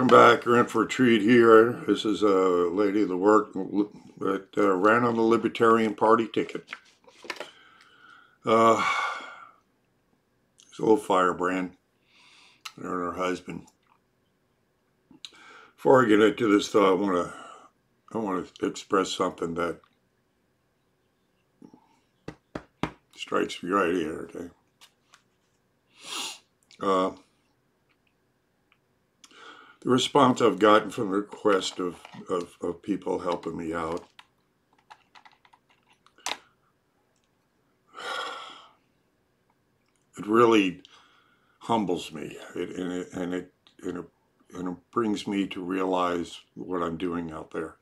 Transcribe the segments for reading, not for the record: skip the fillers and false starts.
Welcome back. You're in for a treat here. This is a lady of the work that ran on the Libertarian Party ticket. It's a little firebrand. Her and her husband. Before I get into this, though, I want to express something that strikes me right here. Okay. The response I've gotten from the request of people helping me out. It really humbles me, and it brings me to realize what I'm doing out there.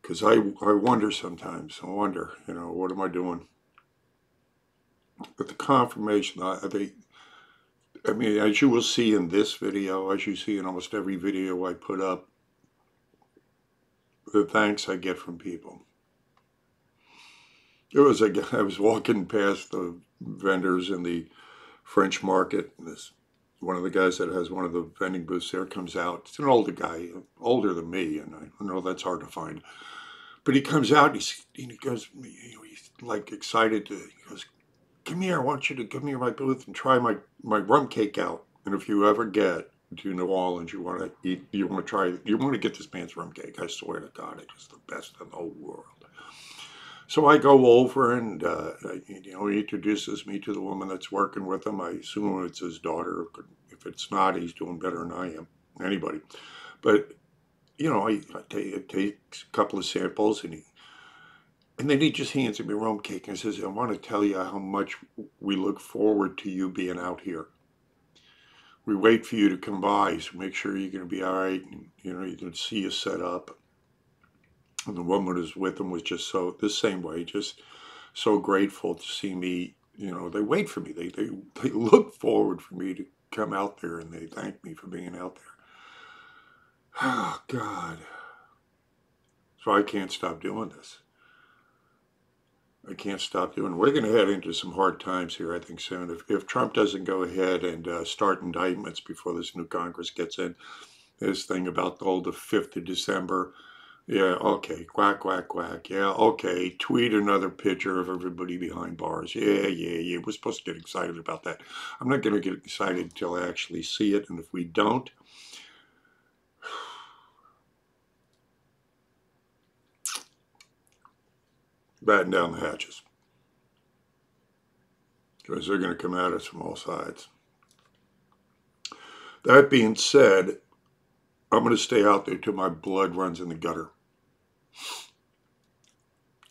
Because I wonder sometimes, what am I doing? But the confirmation, as you will see in this video, as you see in almost every video I put up, the thanks I get from people. I was walking past the vendors in the French market, and one of the guys that has one of the vending booths there comes out. It's an older guy, older than me, and I know that's hard to find. But he comes out, and he goes, he's like excited he goes, "Come here, I want you to come near my booth and try my rum cake out. And if you ever get to New Orleans, you want to get this man's rum cake. I swear to God, it's the best in the whole world." So I go over and, he introduces me to the woman that's working with him. I assume it's his daughter. If it's not, he's doing better than I am. Anybody. But, I take a couple of samples, and then he just hands me rum cake and says, "I want to tell you how much we look forward to you being out here. We wait for you to come by, so make sure you're going to be all right. And, you can see you set up." And the woman who was with him was just the same way, just so grateful to see me. They wait for me. They look forward for me to come out there, and they thank me for being out there. Oh, God. So I can't stop doing this. I can't stop doing it. We're going to head into some hard times here, I think, soon. If Trump doesn't go ahead and start indictments before this new Congress gets in, this thing about the 5th of December, yeah, okay, quack, quack, quack. Yeah, okay, tweet another picture of everybody behind bars. Yeah. We're supposed to get excited about that. I'm not going to get excited until I actually see it, and if we don't, batten down the hatches. Because they're going to come at us from all sides. That being said, I'm going to stay out there till my blood runs in the gutter.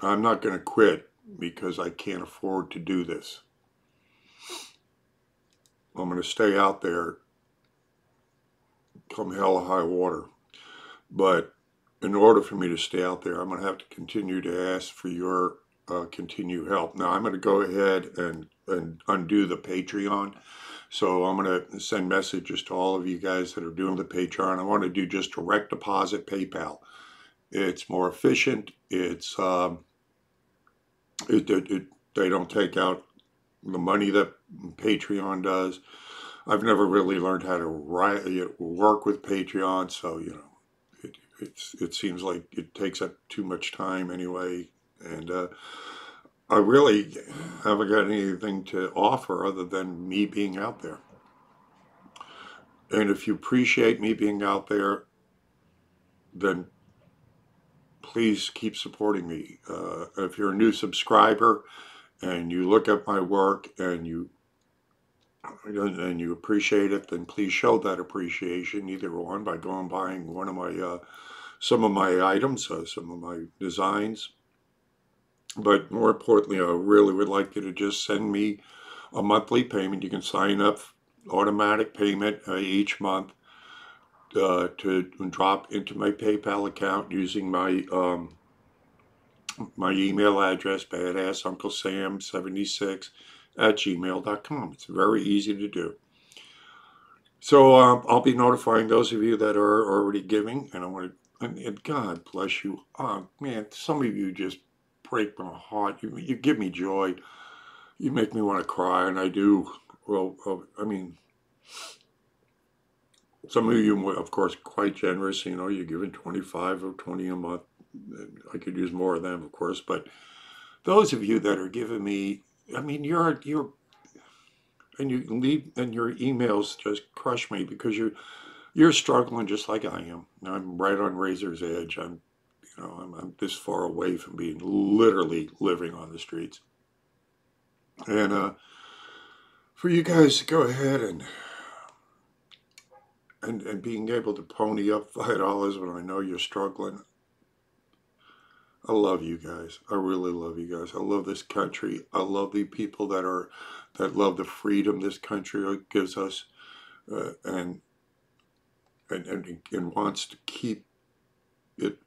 I'm not going to quit because I can't afford to do this. I'm going to stay out there come hell or high water. But in order for me to stay out there, I'm going to have to continue to ask for your continued help. Now, I'm going to go ahead and undo the Patreon. So I'm going to send messages to all of you guys that are doing the Patreon. I want to do just direct deposit PayPal. It's more efficient. It's they don't take out the money that Patreon does. I've never really learned how to work with Patreon, so it seems like it takes up too much time anyway, and I really haven't got anything to offer other than me being out there. And if you appreciate me being out there, then please keep supporting me. If you're a new subscriber and you look at my work and you appreciate it, then please show that appreciation, either one by going buying one of my some of my items, some of my designs. But more importantly, I really would like you to just send me a monthly payment. You can sign up automatic payment each month to drop into my PayPal account using my my email address, badassuncle.sam76@gmail.com. It's very easy to do. So I'll be notifying those of you that are already giving, and I want to, and God bless you. Oh man, some of you just break my heart. You give me joy. You make me want to cry, and I do. Well, I mean, Some of you, of course, quite generous. You know, you're giving 25 or 20 a month. I could use more of them, of course. But those of you that are giving me, I mean, and your emails just crush me because you're struggling just like I am. I'm right on razor's edge. I'm this far away from being literally living on the streets. And for you guys to go ahead and being able to pony up $5 when I know you're struggling. I love you guys. I really love you guys. I love this country. I love the people that love the freedom this country gives us, and wants to keep it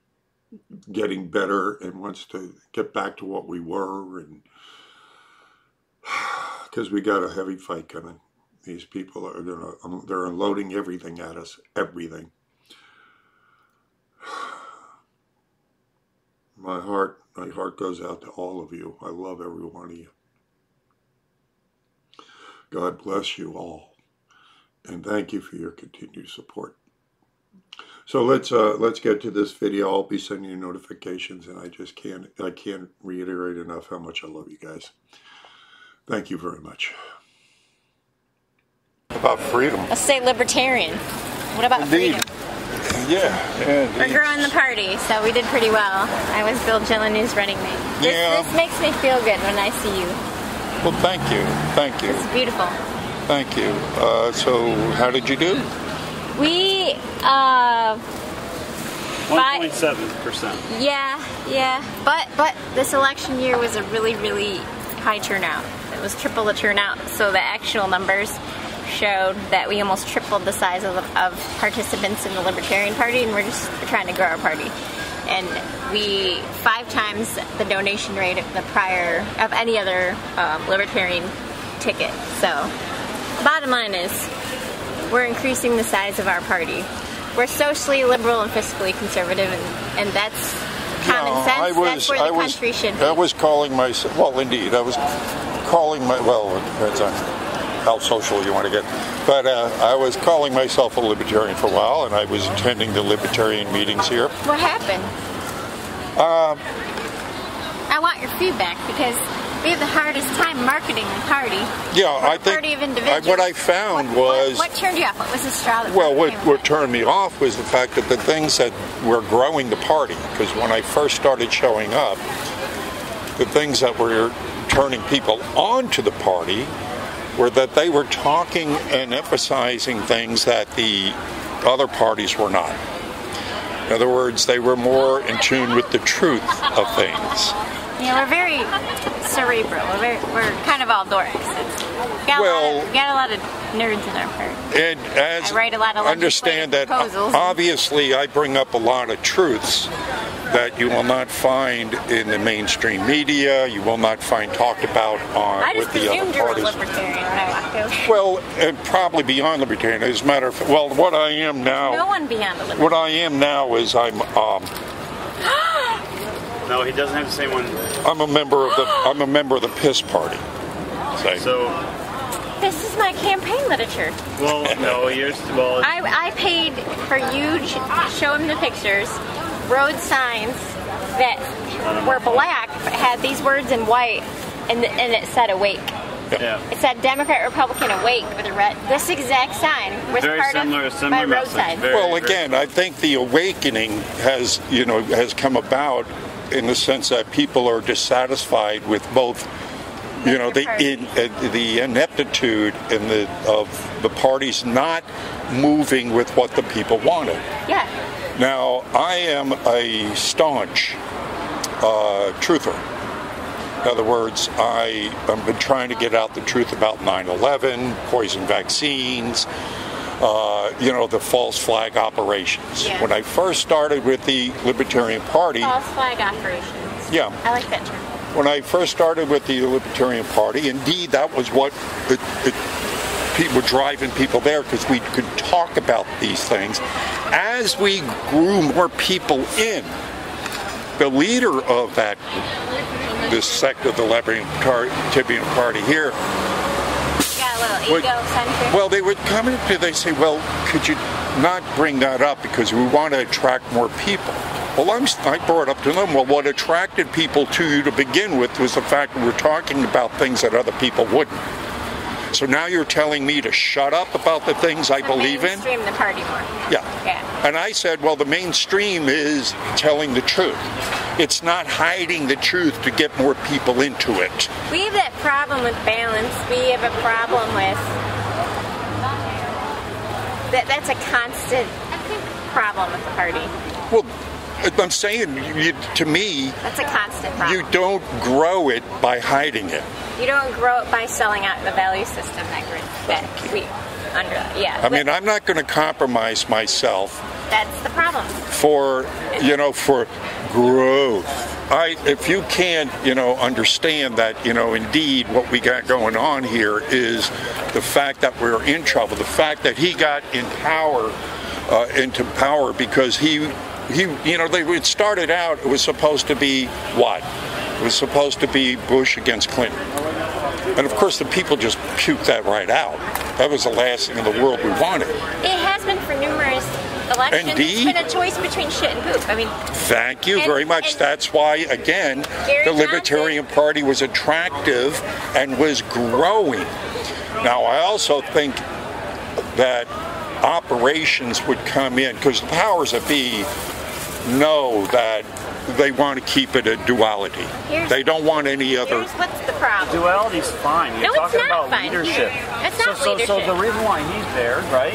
getting better and wants to get back to what we were, and because we got a heavy fight coming. These people they're unloading everything at us, everything. My heart goes out to all of you. I love every one of you. God bless you all, and thank you for your continued support. So let's get to this video. I'll be sending you notifications, and I can't reiterate enough how much I love you guys. Thank you very much. About freedom. Let's say libertarian. What about freedom? Yeah. We're growing the party, so we did pretty well. I was Bill Gilleneu's running mate. This makes me feel good when I see you. Well, thank you. Thank you. It's beautiful. Thank you. So, how did you do? We, 1.7%. Yeah. But this election year was a really, really high turnout. It was triple the turnout, so the actual numbers showed that we almost tripled the size of participants in the Libertarian Party, and we're trying to grow our party. And we 5 times the donation rate of any other Libertarian ticket. So, bottom line is, we're increasing the size of our party. We're socially liberal and fiscally conservative, and that's common sense. That's where the country should be. I was calling myself, well, indeed, I was calling well, it depends on how social you want to get. But I was calling myself a libertarian for a while, and I was attending the libertarian meetings here. What happened? I want your feedback, because we have the hardest time marketing the party. Yeah, I think party of individuals. What I found was... What turned you off? What was the straw that what turned me off was the fact that the things that were growing the party, because when I first started showing up, the things that were turning people onto the party were that they were talking and emphasizing things that the other parties were not. In other words, they were more in tune with the truth of things. Yeah, we're very cerebral. We're kind of all dorks. We got a lot of nerds in our party. And as I write a lot of understand that proposals. Obviously I bring up a lot of truths that you will not find in the mainstream media, you will not find talked about with the other parties. I just presumed you were libertarian when I walked over. Well, and probably beyond libertarian. As a matter of fact, well, what I am now... No one beyond the libertarian. What I am now is I'm... No, he doesn't have the same one. I'm a member of the Piss Party. So... This is my campaign literature. Well, no, yours... Well... I paid for you to show him the pictures. Road signs that were black had these words in white, and it said awake. Yeah. It said Democrat, Republican, awake with a red. This exact sign was very part similar, of similar my road sign. Well, again, I think the awakening has come about in the sense that people are dissatisfied with both, the ineptitude of the parties not moving with what the people wanted. Yeah. Now, I am a staunch truther. In other words, I have been trying to get out the truth about 9/11, poison vaccines, the false flag operations. Yeah. When I first started with the Libertarian Party... False flag operations. Yeah. I like that term. When I first started with the Libertarian Party, indeed, that was what people were driving people there, because we could talk about these things. As we grew more people in, the leader of this sect of the Libertarian Party here, got a little ego-centric. well, they would come in, they say, well, could you not bring that up because we want to attract more people. Well, I brought up to them, well, what attracted people to you to begin with was the fact that we're talking about things that other people wouldn't. So now you're telling me to shut up about the things I believe in? Mainstream the party more. Yeah. Yeah. And I said, well, the mainstream is telling the truth. It's not hiding the truth to get more people into it. We have that problem with balance. We have a problem with that's a constant problem with the party. Well, I'm saying, to me, that's a constant problem. You don't grow it by hiding it. You don't grow it by selling out the value system I mean, I'm not going to compromise myself. That's the problem. For growth. If you can't, understand that, indeed what we got going on here is the fact that we're in trouble, the fact that he got into power because it started out, it was supposed to be what? It was supposed to be Bush against Clinton. And of course the people just puked that right out. That was the last thing in the world we wanted. It has been for numerous elections. Indeed. It's been a choice between shit and poop. I mean, thank you very much. That's why, again, the Libertarian Party was attractive and was growing. Now, I also think that operations would come in, because the powers that be know that they want to keep it a duality. They don't want any other. What's the problem? Duality's fine. You're talking about fine. leadership. It's not leadership. So the reason why he's there, right?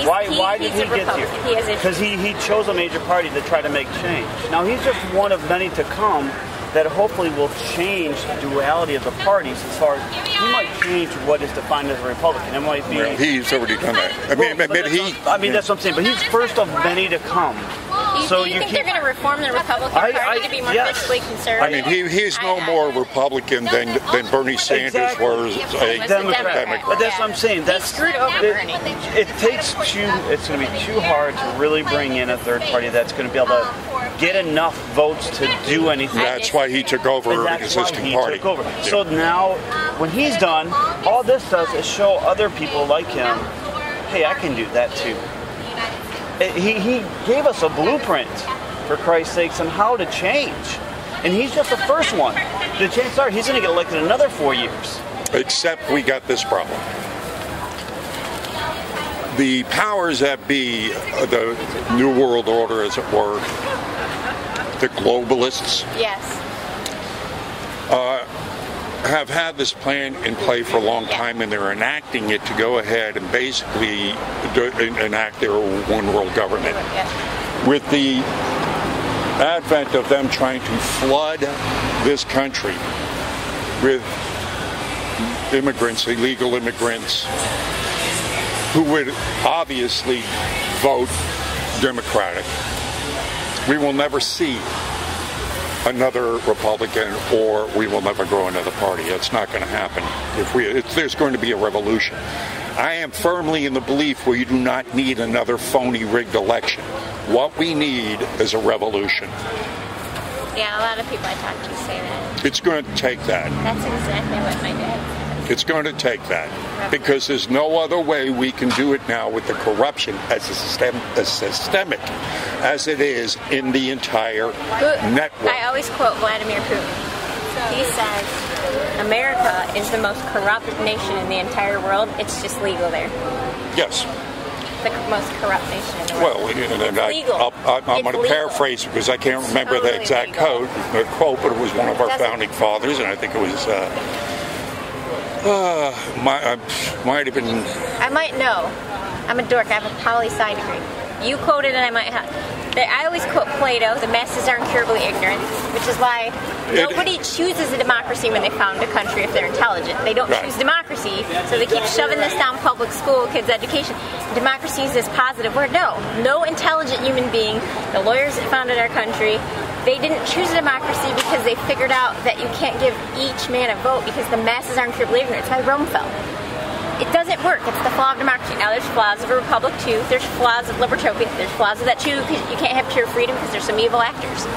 Why did he get here? Because he chose a major party to try to make change. Now he's just one of many to come that hopefully will change the duality of the parties as far as he might change what is defined as a Republican. It might be. Well, he's already done that. That's what I'm saying. But he's first of many to come. Do you think they're going to reform the Republican Party to be more fiscally conservative? I mean, he's no more Republican than Bernie Sanders was a Democrat. But that's what I'm saying. They screwed over Bernie. It's going to be too hard to really bring in a third party that's going to be able to get enough votes to do anything. That's why he took over an existing party. Yeah. So now, when he's done, all this does is show other people like him, hey, I can do that too. He gave us a blueprint, for Christ's sakes, on how to change. And he's just the first one. The chances are he's going to get elected another 4 years. Except we got this problem. The powers that be, the New World Order, as it were, the globalists, yes, have had this plan in play for a long time, and they're enacting it to go ahead and basically enact their one world government. Yes. With the advent of them trying to flood this country with immigrants, illegal immigrants, who would obviously vote Democratic, we will never see another Republican, or we will never grow another party. It's not going to happen. There's going to be a revolution. I am firmly in the belief we do not need another phony rigged election. What we need is a revolution. Yeah, a lot of people I talk to say that. It's going to take that. That's exactly what my dad said. It's going to take that. Because there's no other way we can do it now with the corruption as systemic as it is in the entire network. I always quote Vladimir Putin. He says, America is the most corrupt nation in the entire world. It's just legal there. Yes. The most corrupt nation in the world. Well, I'm going to paraphrase because I can't remember the exact quote, but it was one of our founding fathers, and I think it was... might have been... I might know. I'm a dork. I have a poli-sci degree. You quoted and I might have... I always quote Plato, the masses are incurably ignorant, which is why nobody chooses a democracy when they found a country if they're intelligent. They don't choose democracy, so they keep shoving this down public school, kids' education. Democracy is this positive word. No intelligent human being, the lawyers that founded our country, they didn't choose a democracy because they figured out that you can't give each man a vote because the masses are incurably ignorant. It's why Rome fell. It doesn't work. It's the flaw of democracy. Now, there's flaws of a republic, too. There's flaws of libertopia. There's flaws of that, too, because you can't have pure freedom because there's some evil actors.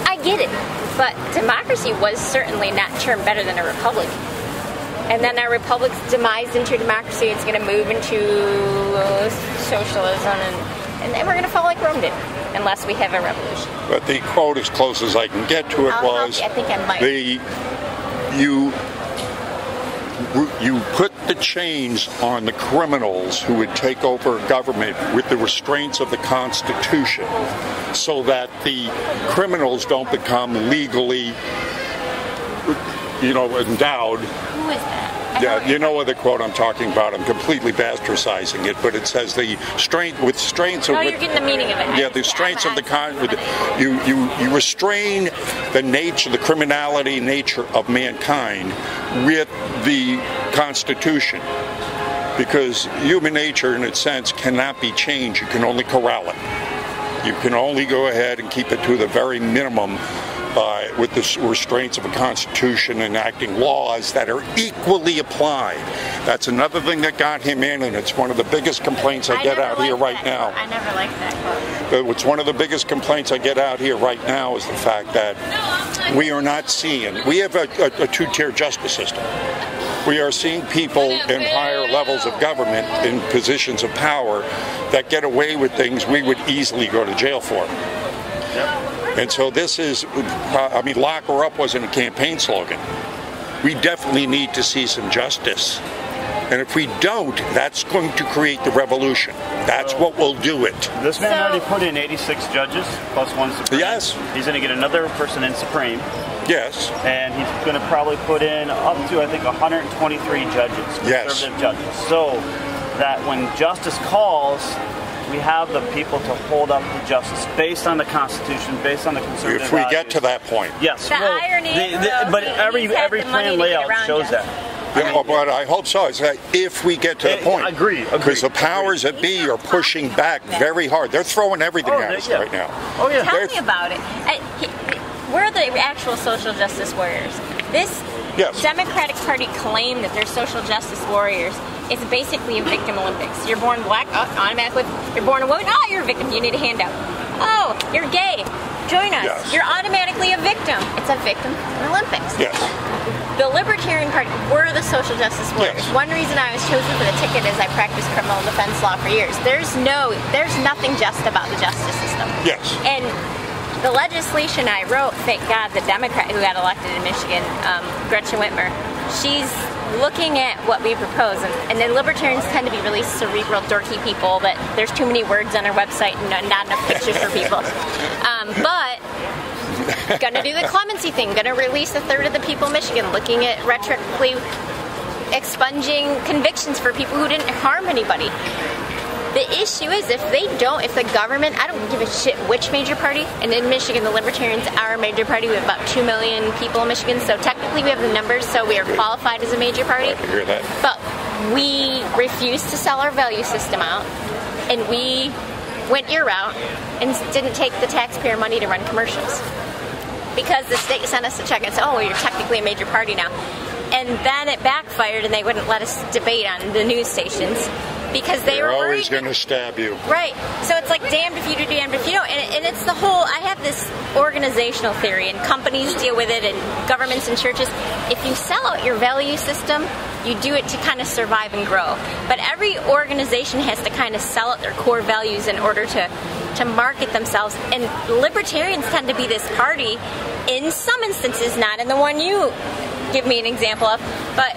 I get it. But democracy was certainly not termed better than a republic. And then our republic's demise into democracy. It's going to move into socialism, and then we're going to fall like Rome did, unless we have a revolution. But the quote, as close as I can get to it, was, I think I might. You put the chains on the criminals who would take over government with the restraints of the Constitution, so that the criminals don't become legally, endowed. Who is that? Yeah, you know what the quote I'm talking about. I'm completely bastardizing it, but it says the restraints of. No, you're getting the meaning of it. Yeah, the restraints of the you restrain the nature, the criminality nature of mankind with the Constitution, because human nature, in its sense, cannot be changed. You can only corral it. You can only go ahead and keep it to the very minimum. With the restraints of a constitution, enacting laws that are equally applied. That's another thing that got him in, and it's one of the biggest complaints I get out here right now. I never liked that quote. It's one of the biggest complaints I get out here right now is the fact that we are not seeing. We have a two-tier justice system. We are seeing people in higher levels of government in positions of power that get away with things we would easily go to jail for. And so this is, lock her up wasn't a campaign slogan. We definitely need to see some justice. And if we don't, that's going to create the revolution. That's what will do it. This man already put in 86 judges, plus one Supreme. Yes. He's going to get another person in Supreme. Yes. And he's going to probably put in up to, I think, 123 judges, conservative judges. So that when justice calls, we have the people to hold up the justice based on the Constitution, based on the conservative If we values. get to that point. Yes. The irony but every plan layout shows that. Yeah, but I hope so. It's that if we get to the point. I agree. Because the powers that be are pushing back very hard. They're throwing everything at us right now. Oh, yeah. Tell me about it. We're the actual social justice warriors. This Democratic Party claim that they're social justice warriors is basically a victim Olympics. You're born black, automatically. You're born a woman, you're a victim. You need a handout. Oh, you're gay. Join us. Yes. You're automatically a victim. It's a victim Olympics. Yes. The Libertarian Party, we're the social justice warriors. Yes. One reason I was chosen for the ticket is I practiced criminal defense law for years. There's nothing just about the justice system. Yes. And the legislation I wrote, thank God, the Democrat who got elected in Michigan, Gretchen Whitmer, she's looking at what we propose, and then libertarians tend to be really cerebral, dorky people that there's too many words on our website and not enough pictures for people. But gonna do the clemency thing, gonna release a third of the people in Michigan, looking at retroactively expunging convictions for people who didn't harm anybody. The issue is if the government, I don't give a shit which major party, and in Michigan the Libertarians are a major party. We have about 2 million people in Michigan, so technically we have the numbers, so we are qualified as a major party. I can hear that. But we refused to sell our value system out, and we went your route and didn't take the taxpayer money to run commercials. Because the state sent us a check and said, oh, well, you're technically a major party now. And then it backfired and they wouldn't let us debate on the news stations. Because They're always going to stab you. Right. So it's like damned if you do, damned if you don't. And it's the whole, I have this organizational theory, and companies deal with it, and governments and churches. If you sell out your value system, you do it to kind of survive and grow. But every organization has to kind of sell out their core values in order to market themselves. And libertarians tend to be this party, in some instances, not in the one you give me an example of, but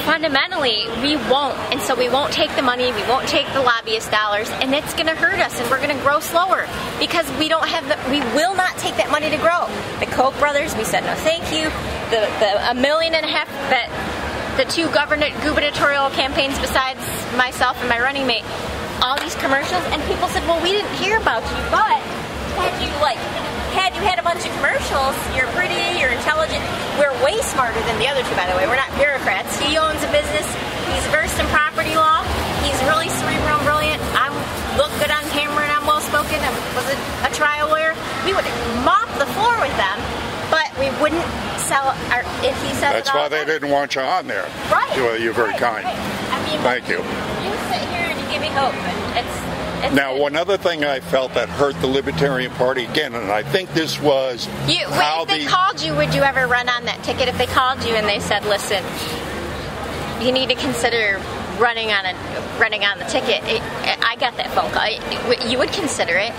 fundamentally, we won't, and so we won't take the money, we won't take the lobbyist dollars, and it's going to hurt us, and we're going to grow slower because we don't have we will not take that money to grow. The Koch brothers, we said no, thank you. The $1.5 million that the two gubernatorial campaigns besides myself and my running mate, all these commercials, and people said, well, we didn't hear about you, but had you had a bunch of commercials, you're pretty, you're intelligent. We're way smarter than the other two, by the way. We're not bureaucrats. He owns a business. He's versed in property law. He's really cerebral and brilliant. I look good on camera and I'm well-spoken. I was a trial lawyer. We would mop the floor with them, but we wouldn't sell our, if he said That's why they didn't want you on there. Right. Well, you're very kind. Right. I mean, thank you. You sit here and you give me hope, and it's Now, one other thing I felt that hurt the Libertarian Party again, and I think this was if they called you, would you ever run on that ticket? If they called you and they said, "Listen, you need to consider running on the ticket," I got that phone call. You would consider it.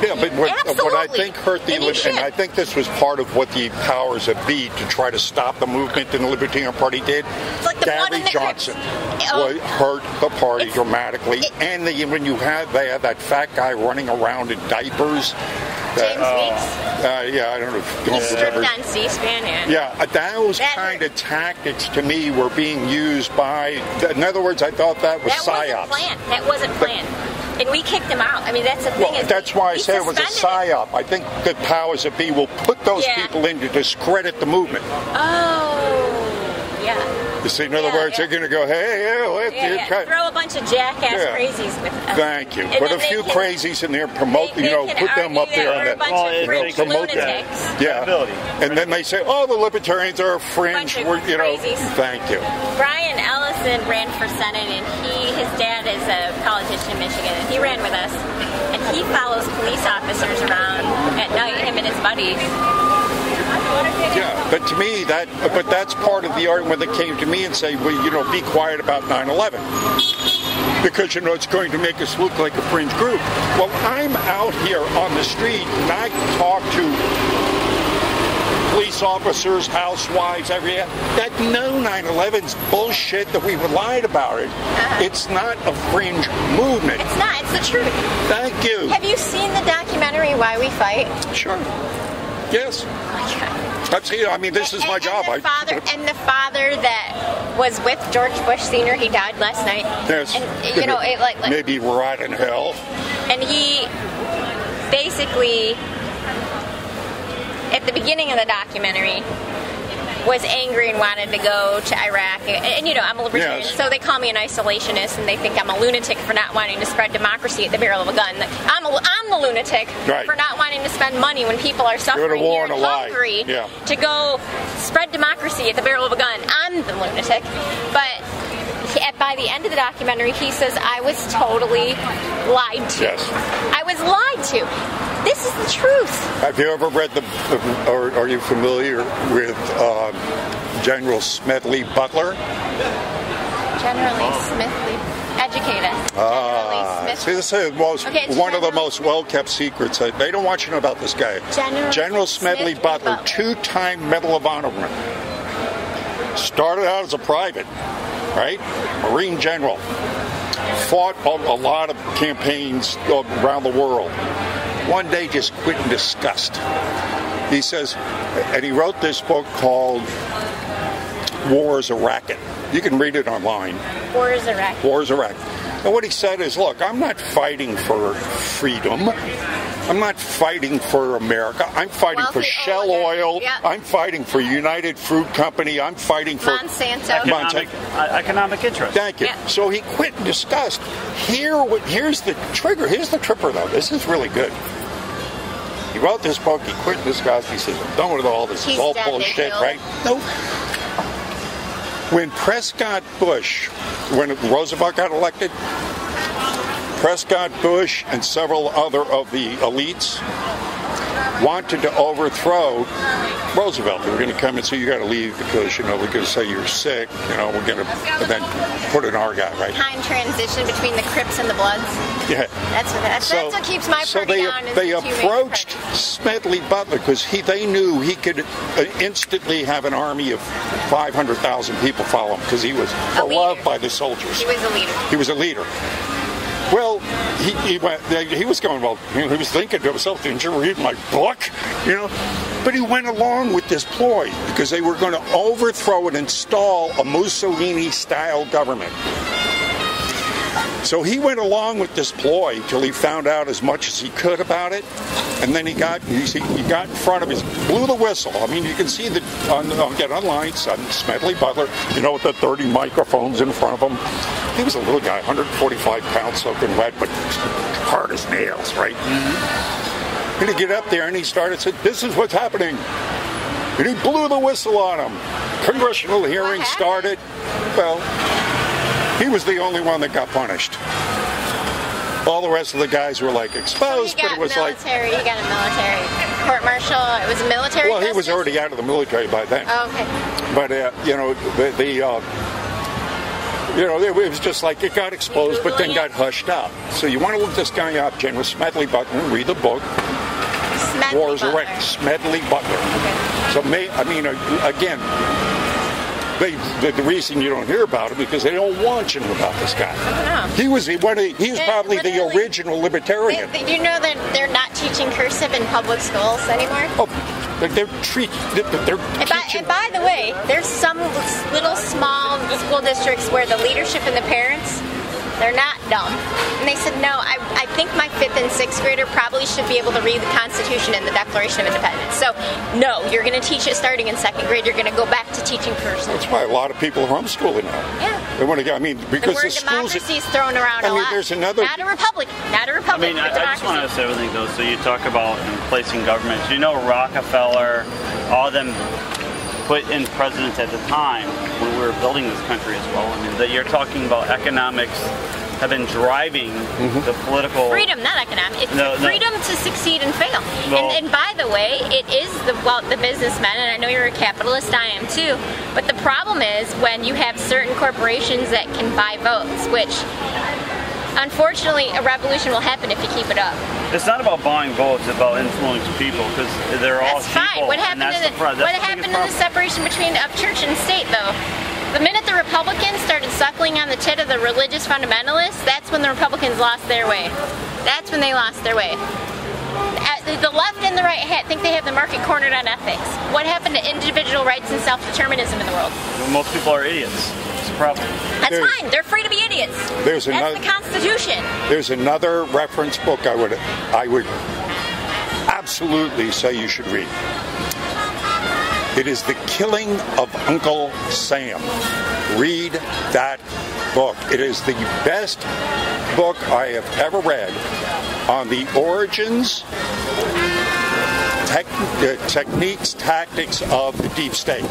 Yeah, but what I think hurt the and I think this was part of what the powers that be to try to stop the movement in the Libertarian Party did. It's like the Gary Johnson hurt the party dramatically, and when they had that fat guy running around in diapers. James Weeks? Yeah, I don't know. He stripped on C-SPAN, yeah, those kind of tactics to me were being used by. In other words, I thought that was psyops. That wasn't planned. And we kicked him out. I mean, that's the thing. Well, that's why I say it was a psyop. I think the powers that be will put those people in to discredit the movement. Oh, yeah. You see, in other words, they're going to go, throw a bunch of jackass crazies with them. Thank you. Put a few crazies in there, promote, put them up there and promote that. Yeah. And then they say, oh, the Libertarians are fringe. Thank you. Brian Ellison ran for Senate, and his dad is a politician in Michigan, and he ran with us. And he follows police officers around at night, him and his buddies. Yeah, but to me, that's part of the argument when they came to me and say, well, be quiet about 9/11. Because, it's going to make us look like a fringe group. Well, I'm out here on the street, and I talk to police officers, housewives, that know 9/11's bullshit, that we were lied about it. It's not a fringe movement. It's not. It's the truth. Thank you. Have you seen the documentary Why We Fight? Sure. Yes. This is my job. The father that was with George Bush Sr., he died last night. Yes. And, maybe rot in hell. And he basically, at the beginning of the documentary, was angry and wanted to go to Iraq. And I'm a libertarian, so they call me an isolationist, and they think I'm a lunatic for not wanting to spread democracy at the barrel of a gun. I'm the lunatic for not wanting to spend money when people are suffering here and hungry to go spread democracy at the barrel of a gun. I'm the lunatic. But by the end of the documentary, he says, I was totally lied to. Yes. I was lied to. This is the truth. Have you ever read or are you familiar with General Smedley Butler? Generally Smedley. Educate us. See, this is one of the most well-kept secrets. They don't want you to know about this guy. General Smedley Butler, 2-time Medal of Honor winner. Started out as a private, right? Marine general. Fought a lot of campaigns around the world. One day just quit in disgust. He says, and he wrote this book called War is a Racket. You can read it online. War is a Racket. War is a Racket. And what he said is, look, I'm not fighting for freedom. I'm not fighting for America. I'm fighting for Shell Oil. Yep. I'm fighting for United Fruit Company. I'm fighting for Monsanto. Economic interest. Thank you. Yeah. So he quit in disgust. Here's the trigger. Here's the tripper, though. This is really good. He wrote this book. He quit in disgust. He says, I'm done with all this. It's all bullshit, right? Nope. When Roosevelt got elected, Prescott Bush and several other of the elites wanted to overthrow Roosevelt. They were going to come and say, you got to leave because, we're going to say you're sick, we're going to then put in our guy, right? Time transition between the Crips and the Bloods. Yeah. That's what keeps my party on. They approached Smedley Butler because they knew he could instantly have an army of 500,000 people follow him because he was beloved by the soldiers. He was a leader. He was a leader. Well, he was going, he was thinking to himself, didn't you read my book? But he went along with this ploy because they were going to overthrow and install a Mussolini-style government. So he went along with this ploy till he found out as much as he could about it, and then he got in front of blew the whistle. I mean, you can see get online, Smedley Butler, with the 30 microphones in front of him. He was a little guy, 145 pounds, soaking wet, but hard as nails, right? Mm-hmm. And he get up there and he said, this is what's happening. And he blew the whistle on him. Congressional hearing started. Well, he was the only one that got punished. All the rest of the guys were like exposed, but it was military, you got a military court-martial. It was a military. Well, he was already out of the military by then. Oh, okay. But you know, it was just like it got exposed, but then got hushed up. So you want to look this guy up, General Smedley Butler, read the book. Wars are right. Smedley Butler. Okay. So, I mean, again, the reason you don't hear about it because they don't want you to know about this guy. He was probably the original libertarian. You know that they're not teaching cursive in public schools anymore? Oh, they're teaching. And by the way, there's some little small school districts where the leadership and the parents, they're not dumb. And they said, no, I think my 5th and 6th grader probably should be able to read the Constitution and the Declaration of Independence. So, no, you're going to teach it starting in 2nd grade. You're going to go back to teaching cursive. That's why a lot of people are homeschooling now. Yeah. They want to get, I mean, because the word democracy is thrown around a lot. There's another... Not a republic. Not a republic. I mean, I just want to say everything, though. So you talk about placing governments. You know, Rockefeller, all of them put in presidents at the time when we were building this country as well. I mean, that you're talking about economics have been driving the political freedom, not economic. It's freedom to succeed and fail. Well, and by the way, it is the businessmen, and I know you're a capitalist, I am too. But the problem is when you have certain corporations that can buy votes, which unfortunately a revolution will happen if you keep it up. It's not about buying votes; it's about influencing people because they're all fine. What happened to the separation between of church and state, though? The minute the Republicans started suckling on the tit of the religious fundamentalists, that's when the Republicans lost their way. That's when they lost their way. The left and the right think they have the market cornered on ethics. What happened to individual rights and self-determinism in the world? Well, most people are idiots. It's a problem. That's fine. They're free to be idiots. That's the Constitution. There's another reference book I would absolutely say you should read. It is The Killing of Uncle Sam. Read that book. It is the best book I have ever read on the origins, techniques, tactics of the deep state.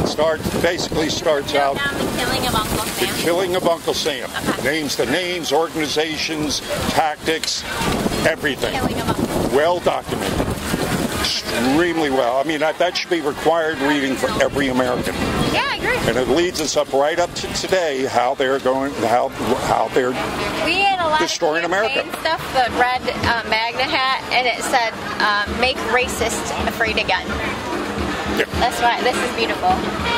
It basically starts out The Killing of Uncle Sam. The Killing of Uncle Sam. Okay. Names the names, organizations, tactics, everything. Killing of Uncle Sam. Well documented. Extremely well. I mean, that should be required reading for every American. Yeah, I agree. And it leads us up right up to today, how they're we had a lot destroying of America. Stuff, the red Magna hat, and it said, "Make racists afraid again." Yeah. That's why this is beautiful.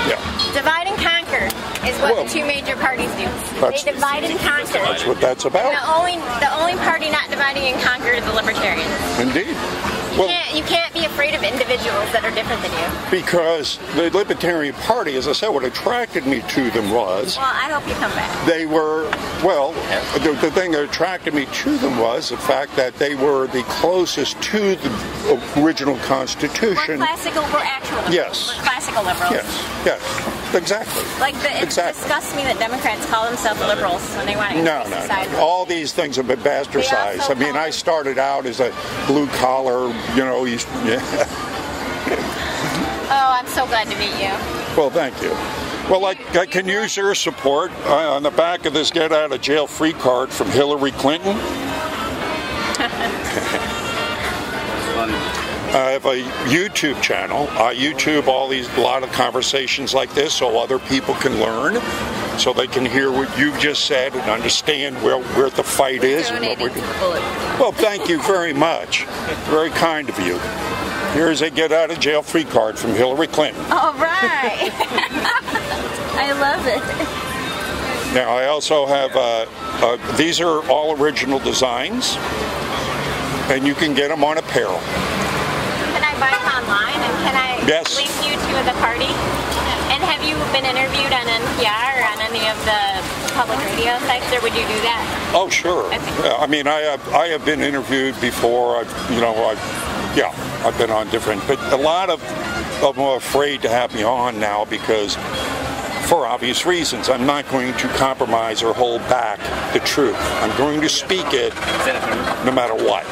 Yeah. Divide and conquer is what the two major parties do. They divide and conquer. That's what that's about. The only party not dividing and conquer is the Libertarians. Indeed. You can't be afraid of individuals that are different than you. Because the Libertarian Party, as I said, what attracted me to them was... Well, I hope you come back. They were, the thing that attracted me to them was the fact that they were the closest to the original Constitution. We're classical, we're actual liberals. Yes. We're classical liberals. Yes, exactly. It disgusts me that Democrats call themselves liberals when they want to increase the size. No. All these things have been bastardized. I mean, I started out as a blue-collar, Oh, I'm so glad to meet you. Well, thank you. Well, I can use your support on the back of this get-out-of-jail-free card from Hillary Clinton. I have a YouTube channel. I YouTube a lot of conversations like this so other people can learn, so they can hear what you've just said and understand where the fight is and what we're doing. Well, thank you very much. Very kind of you. Here's a get-out-of-jail-free card from Hillary Clinton. All right. I love it. Now, I also have, these are all original designs, and you can get them on apparel. Can I buy them online, and can I link you to the party? And have you been interviewed on NPR or on any of the public radio sites, or would you do that? Oh, sure. Okay. I mean, I have been interviewed before. I've been on different, but a lot of them are afraid to have me on now because, for obvious reasons, I'm not going to compromise or hold back the truth. I'm going to speak it no matter what.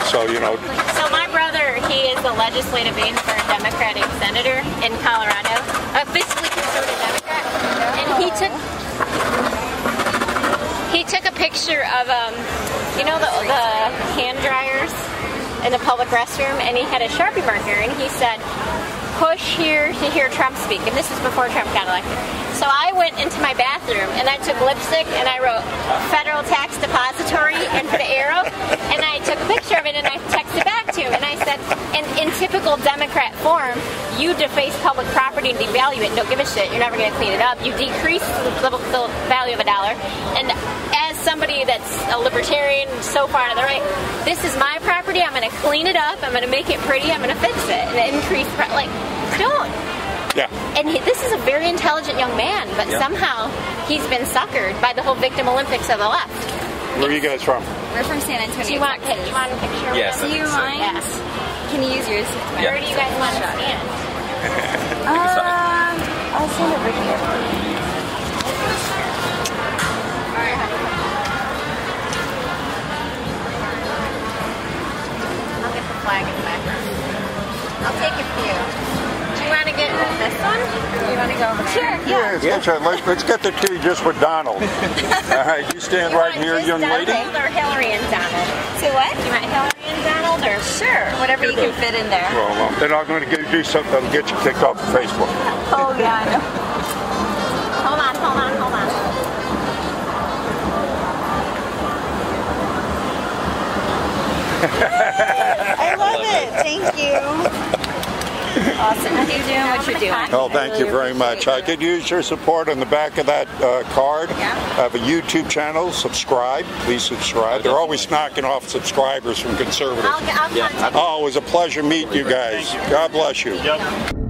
So, So my brother, he is the legislative aide for a Democratic senator in Colorado, a fiscally conservative Democrat, and he took... He took a picture of, you know, the hand dryers in the public restroom, and he had a Sharpie marker, and he said, "Push here to hear Trump speak." And this is before Trump got elected. So I went into my bathroom and I took lipstick and I wrote Federal Tax Depository and put an arrow, and I took a picture of it and I texted back to him and I said, in typical Democrat form, you deface public property and devalue it and don't give a shit. You're never going to clean it up. You decrease the value of a dollar. And as somebody that's a libertarian so far to the right, this is my property. I'm going to clean it up. I'm going to make it pretty. I'm going to fix it and increase, like, don't. Yeah. And this is a very intelligent young man, but somehow he's been suckered by the whole victim Olympics of the left. Where are you guys from? We're from San Antonio. Do you want a picture? Yes. Do you mind? Yes. Can you use yours? Yeah. Where do you guys want to stand? I'll stand over here. I'll get the flag in the background. I'll take a few. Do you want to get this one? Or do you want to go over there? Sure. Yeah, let's get the two just with Donald. All right, you stand right here, young lady. Donald or Hillary and Donald? Say what? You want Hillary and Donald, or Sure, whatever you can fit in there. Well, they're not going to do something that'll get you kicked off of Facebook. Oh, yeah, I know. hold on. I love it. Thank you. Awesome. Keep doing what you're doing. Oh, thank you very much. I could use your support on the back of that card. I have a YouTube channel. Subscribe. Please subscribe. They're always knocking off subscribers from conservatives. I'll contact you. Oh, it was a pleasure meeting you guys. God bless you. Yep.